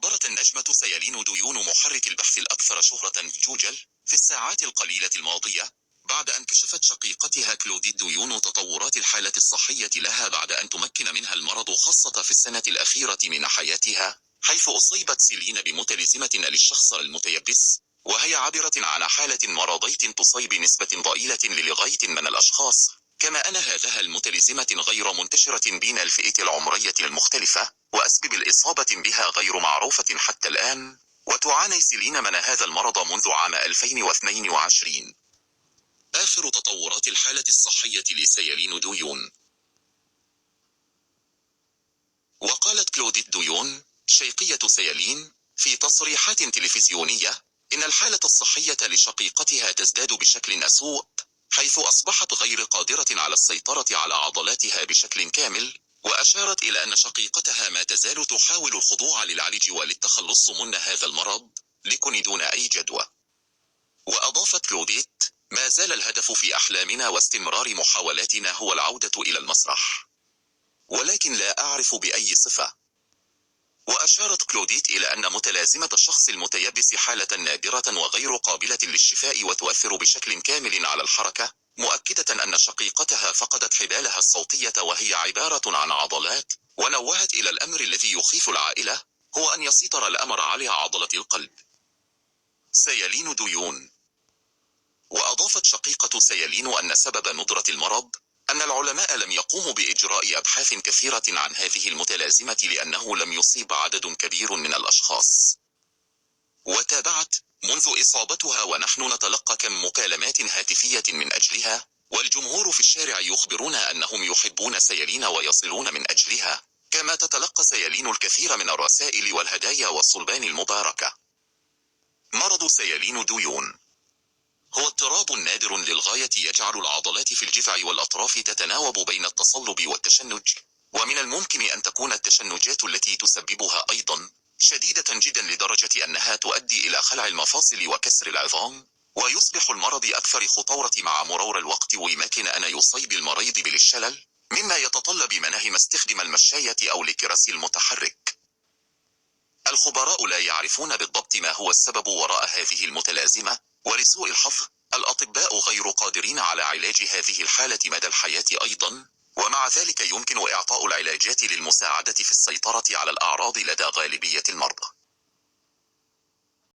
عبرت النجمة سيالين ديون محرك البحث الأكثر شهرة في جوجل في الساعات القليلة الماضية بعد أن كشفت شقيقتها كلوديت ديون تطورات الحالة الصحية لها بعد أن تمكن منها المرض خاصة في السنة الأخيرة من حياتها، حيث أصيبت سيلين بمتلازمة للشخص المتيبس، وهي عبرت عن حالة مرضية تصيب نسبة ضئيلة للغاية من الأشخاص، كما أن هذه المتلازمة غير منتشرة بين الفئة العمرية المختلفة، وأسباب الإصابة بها غير معروفة حتى الآن، وتعاني سيلين من هذا المرض منذ عام 2022. آخر تطورات الحالة الصحية لسيالين ديون. وقالت كلوديت ديون شيقية سيالين في تصريحات تلفزيونية إن الحالة الصحية لشقيقتها تزداد بشكل أسوأ، حيث أصبحت غير قادرة على السيطرة على عضلاتها بشكل كامل، وأشارت إلى أن شقيقتها ما تزال تحاول الخضوع للعلاج وللتخلص من هذا المرض، لكن دون أي جدوى. وأضافت كلوديت: ما زال الهدف في أحلامنا واستمرار محاولاتنا هو العودة إلى المسرح، ولكن لا أعرف بأي صفة. وأشارت كلوديت إلى أن متلازمة الشخص المتيبس حالة نادرة وغير قابلة للشفاء وتؤثر بشكل كامل على الحركة، مؤكدة أن شقيقتها فقدت حبالها الصوتية وهي عبارة عن عضلات، ونوهت إلى الأمر الذي يخيف العائلة هو أن يسيطر الأمر على عضلة القلب. سيالين ديون. وأضافت شقيقة سيالين أن سبب ندرة المرض أن العلماء لم يقوموا بإجراء أبحاث كثيرة عن هذه المتلازمة لأنه لم يصيب عدد كبير من الأشخاص. وتابعت: منذ إصابتها ونحن نتلقى كم مكالمات هاتفية من أجلها، والجمهور في الشارع يخبرون أنهم يحبون سيالين ويصلون من أجلها، كما تتلقى سيالين الكثير من الرسائل والهدايا والصلبان المباركة. مرض سيالين ديون هو اضطراب نادر للغاية يجعل العضلات في الجذع والأطراف تتناوب بين التصلب والتشنج، ومن الممكن أن تكون التشنجات التي تسببها أيضا شديدة جدا لدرجة أنها تؤدي إلى خلع المفاصل وكسر العظام، ويصبح المرض أكثر خطورة مع مرور الوقت، ويمكن أن يصيب المريض بالشلل، مما يتطلب منه استخدام المشاية أو الكرسي المتحرك. الخبراء لا يعرفون بالضبط ما هو السبب وراء هذه المتلازمة، ولسوء الحظ الأطباء غير قادرين على علاج هذه الحالة مدى الحياة أيضا، ومع ذلك يمكن إعطاء العلاجات للمساعدة في السيطرة على الأعراض لدى غالبية المرضى.